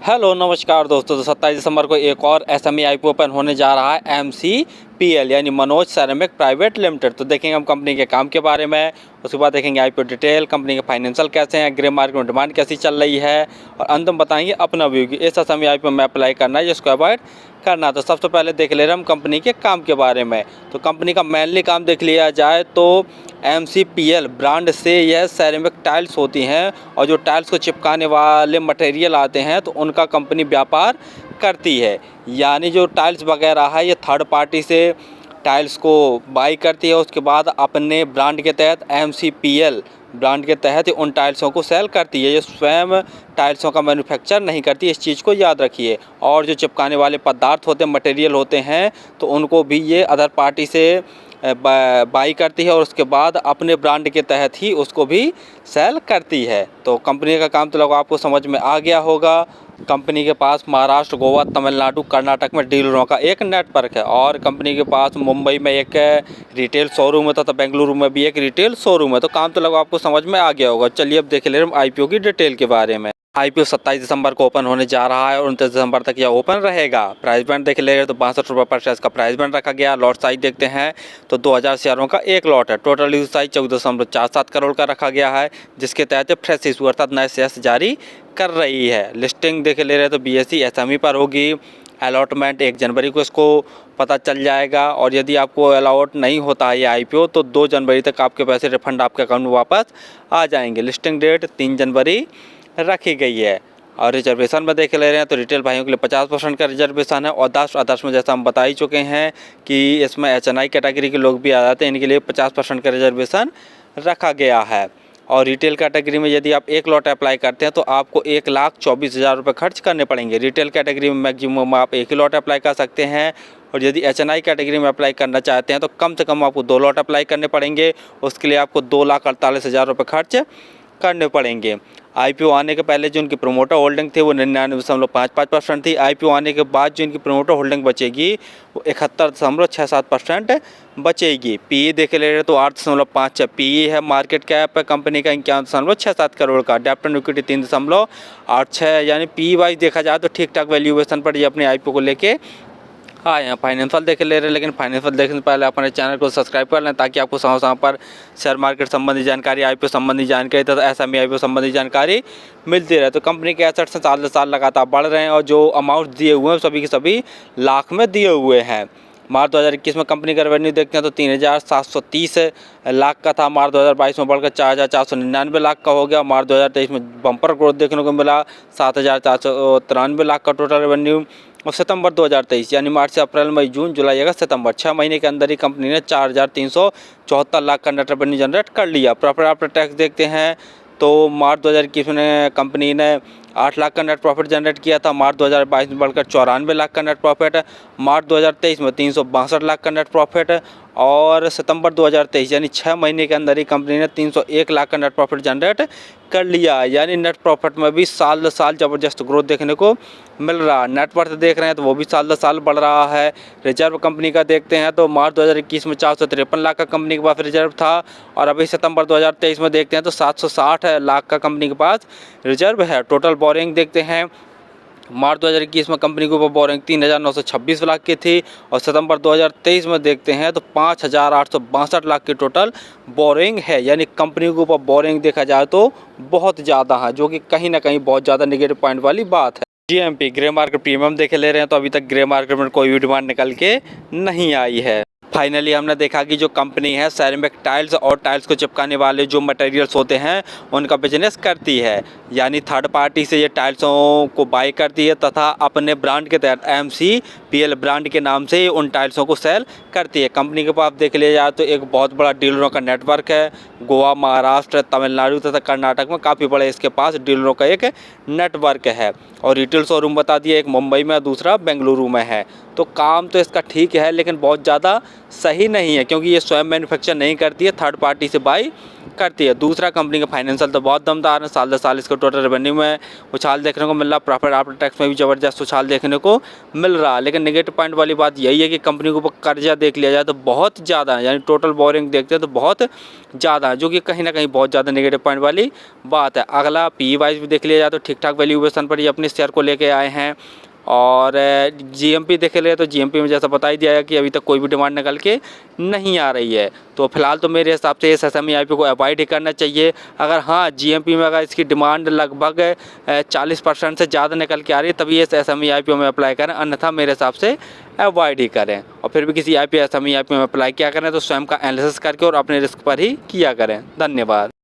Hello नमस्कार दोस्तों। तो 27 दिसंबर को एक और एसएमई आईपीओ ओपन होने जा रहा है एमसीपीएल यानी मनोज सेरेमिक प्राइवेट लिमिटेड। तो देखेंगे हम कंपनी के काम के बारे में, उसके बाद देखेंगे आईपीओ डिटेल, कंपनी के फाइनेंशियल कैसे हैं, ग्रे मार्केट में डिमांड कैसी चल रही है और अंत में बताएंगे अपना व्यू कि इस एसएमई आईपीओ में अप्लाई करना है जिसको अवॉइड करना। तो सबसे पहले देख ले रहे हम कंपनी के काम के बारे में। तो कंपनी का मेनली काम देख लिया जाए तो एमसीपीएल ब्रांड से यह सेरेमिक टाइल्स होती हैं और जो टाइल्स को चिपकाने वाले मटेरियल आते हैं तो उनका कंपनी व्यापार करती है। यानी जो टाइल्स वगैरह है ये थर्ड पार्टी से टाइल्स को बाई करती है, उसके बाद अपने ब्रांड के तहत एमसीपीएल ब्रांड के तहत उन टाइल्सों को सेल करती है। ये स्वयं टाइल्सों का मैन्युफैक्चर नहीं करती, इस चीज़ को याद रखिए। और जो चिपकाने वाले पदार्थ होते हैं, मटेरियल होते हैं, तो उनको भी ये अदर पार्टी से बाई करती है और उसके बाद अपने ब्रांड के तहत ही उसको भी सेल करती है। तो कंपनी का काम तो लगभग आपको समझ में आ गया होगा। कंपनी के पास महाराष्ट्र, गोवा, तमिलनाडु, कर्नाटक में डीलरों का एक नेटवर्क है और कंपनी के पास मुंबई में एक रिटेल शोरूम है तथा बेंगलुरु में भी एक रिटेल शोरूम है। तो काम तो लगभग आपको समझ में आ गया होगा। चलिए अब देख ले रहे हम आईपीओ की डिटेल के बारे में। आईपीओ 27 दिसंबर को ओपन होने जा रहा है और 29 दिसंबर तक यह ओपन रहेगा। प्राइस बैंड देख ले रहे तो 62 रुपये पर शेयर का प्राइस बैंड रखा गया। लॉट साइज देखते हैं तो 2000 शेयरों का एक लॉट है। टोटल यूज साइज 14.47 करोड़ का रखा गया है, जिसके तहत फ्रेश इशू अर्थात नए शेयर्स जारी कर रही है। लिस्टिंग देख ले रहे तो बीएसई एसएमई पर होगी। अलॉटमेंट 1 जनवरी को इसको पता चल जाएगा और यदि आपको अलाउट नहीं होता है ये आईपीओ तो 2 जनवरी तक आपके पैसे रिफंड आपके अकाउंट में वापस आ जाएंगे। लिस्टिंग डेट 3 जनवरी रखी गई है। और रिजर्वेशन में देख ले रहे हैं तो रिटेल भाइयों के लिए 50% का रिजर्वेशन है और अदर्स में जैसा हम बता ही चुके हैं कि इसमें एचएनआई कैटेगरी के लोग भी आ जाते हैं, इनके लिए 50% का रिजर्वेशन रखा गया है। और रिटेल कैटेगरी में यदि आप एक लॉट अप्लाई करते हैं तो आपको 1,24,000 रुपये खर्च करने पड़ेंगे। रिटेल कैटेगरी में मैक्सिमम आप एक ही लॉट अप्लाई कर सकते हैं और यदि एचएनआई कैटेगरी में अप्लाई करना चाहते हैं तो कम से कम आपको 2 लॉट अप्लाई करने पड़ेंगे। उसके लिए आपको 2,48,000 रुपये खर्च करने पड़ेंगे। आईपीओ आने के पहले जो उनकी प्रोमोटर होल्डिंग थी वो 99.55% थी। आईपीओ आने के बाद जो इनकी प्रोमोटर होल्डिंग बचेगी वो 71.67% बचेगी। पीई देख ले रहे तो 8.56 पीई है। मार्केट कैप है कंपनी का 51.67 करोड़ का। डेप्ट एंड इक्विटी 3.86 यानी पी वाइज देखा जाए तो ठीक ठाक वैल्यूएशन पर ये अपने आईपीओ को लेके हाँ यहाँ फाइनेंशियल देख ले रहे हैं, लेकिन फाइनेंशियल देखने से पहले अपने चैनल को सब्सक्राइब कर लें ताकि आपको समय समय पर शेयर मार्केट संबंधी जानकारी, आईपीओ संबंधी जानकारी तथा एसएमई आईपीओ संबंधी जानकारी मिलती रहे। तो कंपनी के एसेट्स साल दर साल लगातार बढ़ रहे हैं और जो अमाउंट दिए हुए हैं सभी के सभी लाख में दिए हुए हैं। मार्च 2021 में कंपनी का रेवेन्यू देखते हैं तो 3,730 लाख का था। मार्च 2022 में बढ़कर 4,499 लाख का हो गया। मार्च 2023 में बम्पर ग्रोथ देखने को मिला, 7,493 लाख का टोटल रेवेन्यू। और सितंबर 2023 यानी मार्च से अप्रैल, मई, जून, जुलाई, अगस्त, सितंबर 6 महीने के अंदर ही कंपनी ने 4,374 लाख का नेट रेवेन्यू जनरेट कर लिया। प्रॉफिट आफ्टर टैक्स देखते हैं तो मार्च 2021 में कंपनी ने 8 लाख का नेट प्रॉफिट जनरेट किया था। मार्च 2022 में बढ़कर 94 लाख का नेट प्रॉफिट। मार्च 2023 में 362 लाख का नेट प्रॉफिट और सितंबर 2023 यानी 6 महीने के अंदर ही कंपनी ने 301 लाख का नेट प्रॉफिट जनरेट कर लिया। यानी नेट प्रॉफिट में भी साल दर साल ज़बरदस्त ग्रोथ देखने को मिल रहा है। नेटवर्थ देख रहे हैं तो वो भी साल दर साल बढ़ रहा है। रिजर्व कंपनी का देखते हैं तो मार्च 2021 में 453 लाख का कंपनी के पास रिजर्व था और अभी सितंबर 2023 में देखते हैं तो 760 लाख का कंपनी के पास रिजर्व है। टोटल बोरिंग देखते हैं मार्च 2021 में कंपनी के ऊपर बोरिंग 3,926 लाख की थी और सितंबर 2023 में देखते हैं तो 5,862 लाख की टोटल बोरिंग है। यानी कंपनी के ऊपर बोरिंग देखा जाए तो बहुत ज़्यादा है, जो कि कहीं ना कहीं बहुत ज़्यादा नेगेटिव पॉइंट वाली बात है। जीएमपी ग्रे मार्केट प्रीमियम देखे ले रहे हैं तो अभी तक ग्रे मार्केट में कोई भी डिमांड निकल के नहीं आई है। फाइनली हमने देखा कि जो कंपनी है सेरेमिक टाइल्स और टाइल्स को चिपकाने वाले जो मटेरियल्स होते हैं उनका बिजनेस करती है। यानी थर्ड पार्टी से ये टाइल्सों को बाई करती है तथा अपने ब्रांड के तहत एमसीपीएल ब्रांड के नाम से उन टाइल्सों को सेल करती है। कंपनी के पास देख लिया जाए तो एक बहुत बड़ा डीलरों का नेटवर्क है। गोवा, महाराष्ट्र, तमिलनाडु तथा कर्नाटक में काफ़ी बड़े इसके पास डीलरों का एक नेटवर्क है। और रिटेल शोरूम बता दिया, एक मुंबई में दूसरा बेंगलुरु में है। तो काम तो इसका ठीक है, लेकिन बहुत ज़्यादा सही नहीं है, क्योंकि ये स्वयं मैन्युफैक्चर नहीं करती है, थर्ड पार्टी से बाई करती है। दूसरा, कंपनी का फाइनेंशियल तो बहुत दमदार है, साल दर साल इसको टोटल रेवेन्यू में उछाल देखने को मिल रहा, प्रॉफिट आफ्टर टैक्स में भी ज़बरदस्त उछाल देखने को मिल रहा है। लेकिन नेगेटिव पॉइंट वाली बात यही है कि कंपनी के ऊपर कर्जा देख लिया जाए तो बहुत ज़्यादा है, यानी टोटल बोरिंग देखते हैं तो बहुत ज़्यादा है, जो कि कहीं ना कहीं बहुत ज़्यादा नेगेटिव पॉइंट वाली बात है। अगला पी वाइज भी देख लिया जाए तो ठीक ठाक वैल्यूएशन पर ये अपने शेयर को लेके आए हैं। और जीएमपी देख ले तो जीएमपी में जैसा बता ही दिया है कि अभी तक कोई भी डिमांड निकल के नहीं आ रही है। तो फिलहाल तो मेरे हिसाब से इस एसएमई आईपीओ को अवॉइड ही करना चाहिए। अगर हाँ जीएमपी में अगर इसकी डिमांड लगभग 40% से ज़्यादा निकल के आ रही है तभी इस एसएमई आईपीओ में अप्लाई करें, अन्यथा मेरे हिसाब से अवॉइड ही करें। और फिर भी किसी आईपीओ एसएमई आईपीओ में अप्लाई किया करें तो स्वयं का एनालिसिस करके और अपने रिस्क पर ही किया करें। धन्यवाद।